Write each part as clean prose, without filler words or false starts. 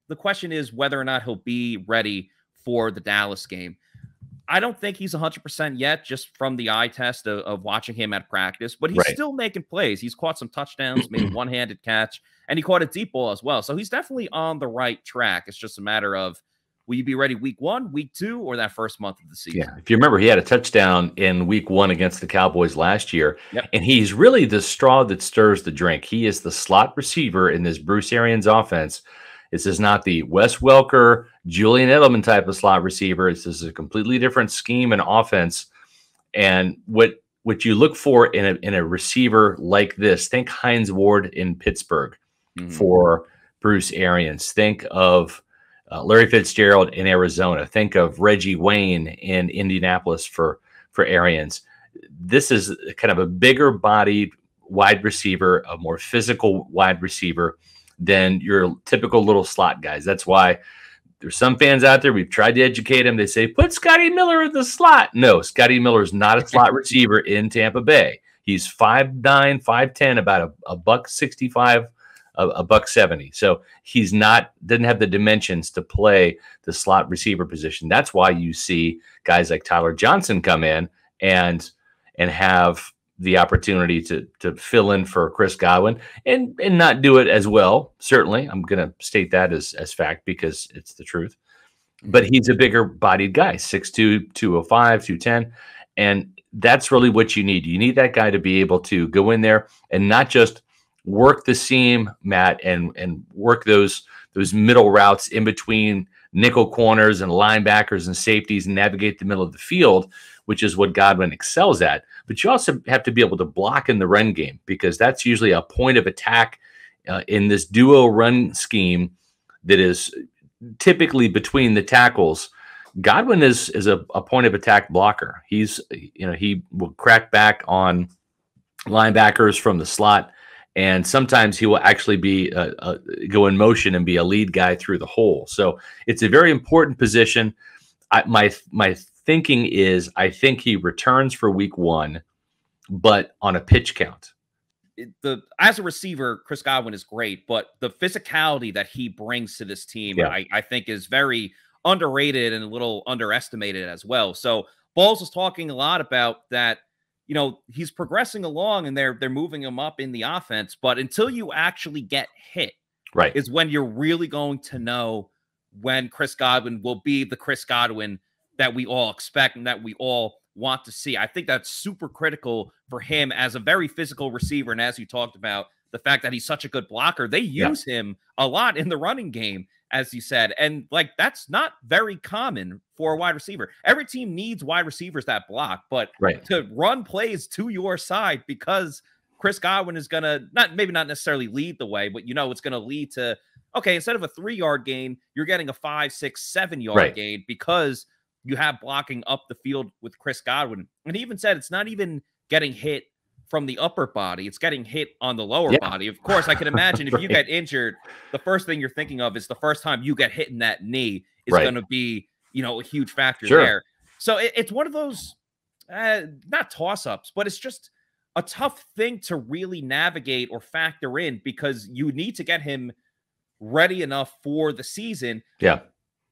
the question is whether or not he'll be ready for the Dallas game. I don't think he's 100% yet, just from the eye test of watching him at practice, but he's still making plays. He's caught some touchdowns, made a one-handed catch, and he caught a deep ball as well. So he's definitely on the right track. It's just a matter of, will you be ready week 1, week 2, or that first month of the season? Yeah. If you remember, he had a touchdown in week 1 against the Cowboys last year, and he's really the straw that stirs the drink. He is the slot receiver in this Bruce Arians offense. This is not the Wes Welker, Julian Edelman type of slot receiver. This is a completely different scheme and offense. And what you look for in a receiver like this, think Hines Ward in Pittsburgh for Bruce Arians. Think of Larry Fitzgerald in Arizona. Think of Reggie Wayne in Indianapolis for Arians. This is kind of a bigger bodied wide receiver, a more physical wide receiver than your typical little slot guys. That's why there's some fans out there, we've tried to educate them. They say, put Scotty Miller in the slot. No, Scotty Miller is not a slot receiver in Tampa Bay. He's 5'9", 5'10", about a $165, a $170. So he's doesn't have the dimensions to play the slot receiver position. That's why you see guys like Tyler Johnson come in and have the opportunity to fill in for Chris Godwin and not do it as well. Certainly, I'm going to state that as fact because it's the truth. But he's a bigger bodied guy, 6'2", 205, 210. And that's really what you need. You need that guy to be able to go in there and not just work the seam, Matt, and work those middle routes in between nickel corners and linebackers and safeties and navigate the middle of the field, which is what Godwin excels at. But you also have to be able to block in the run game, because that's usually a point of attack in this duo run scheme that is typically between the tackles. Godwin is a point of attack blocker. He will crack back on linebackers from the slot, and sometimes he will actually be go in motion and be a lead guy through the hole. So it's a very important position. My thinking is, I think he returns for week 1, but on a pitch count. As a receiver, Chris Godwin is great, but the physicality that he brings to this team, I think, is very underrated and a little underestimated as well. So Bowles was talking a lot about that. He's progressing along and they're moving him up in the offense, but until you actually get hit, is when you're really going to know when Chris Godwin will be the Chris Godwin that we all expect and that we all want to see. I think that's super critical for him as a very physical receiver. And as you talked about, the fact that he's such a good blocker, they use him a lot in the running game, as you said. And that's not very common for a wide receiver. Every team needs wide receivers that block, but to run plays to your side, because Chris Godwin is going to maybe not necessarily lead the way, but it's going to lead to, okay, instead of a 3-yard gain, you're getting a 5, 6, 7-yard gain because you have blocking up the field with Chris Godwin. And he even said it's not even getting hit from the upper body, it's getting hit on the lower body. Of course, I can imagine if you get injured, the first thing you're thinking of is the first time you get hit in that knee is going to be, a huge factor there. So it's one of those, not toss-ups, but it's just a tough thing to really navigate or factor in, because you need to get him ready enough for the season.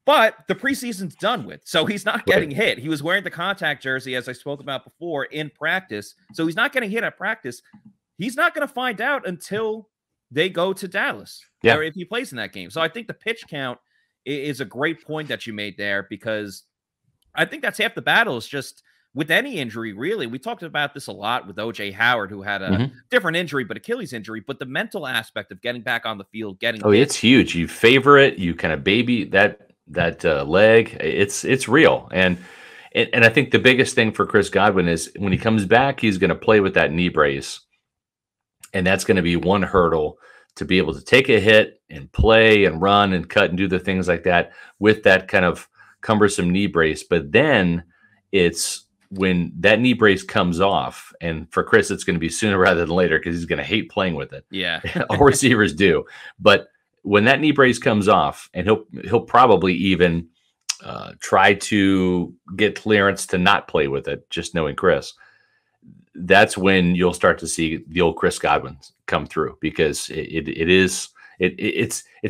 But the preseason's done with, so he's not getting hit. He was wearing the contact jersey, as I spoke about before, in practice. So he's not getting hit at practice. He's not going to find out until they go to Dallas, or if he plays in that game. So I think the pitch count is a great point that you made there, because I think that's half the battle, is just with any injury, really. We talked about this a lot with O.J. Howard, who had a different injury, but Achilles injury. But the mental aspect of getting back on the field, it's huge. You favor it. You kind of baby that leg. It's real. And I think the biggest thing for Chris Godwin is when he comes back, he's going to play with that knee brace. And that's going to be one hurdle, to be able to take a hit and play and run and cut and do the things like that with that kind of cumbersome knee brace. But then it's when that knee brace comes off, and for Chris, it's going to be sooner rather than later, because he's going to hate playing with it. All receivers do. But when that knee brace comes off, and he'll probably even try to get clearance to not play with it, just knowing Chris, that's when you'll start to see the old Chris Godwin come through, because it's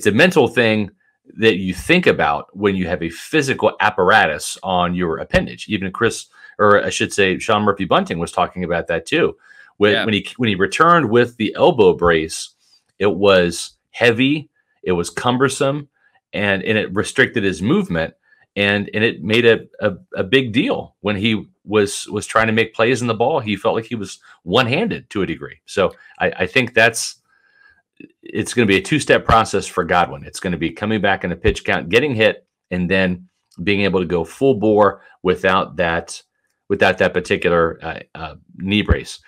a mental thing that you think about when you have a physical apparatus on your appendage. Even Chris, or I should say, Sean Murphy-Bunting was talking about that too. When he returned with the elbow brace, it was heavy, it was cumbersome, and it restricted his movement, and it made a big deal when he was trying to make plays in the ball. He felt like he was one-handed to a degree. So I think it's going to be a two-step process for Godwin. It's going to be coming back in a pitch count, getting hit, and then being able to go full bore without that particular knee brace.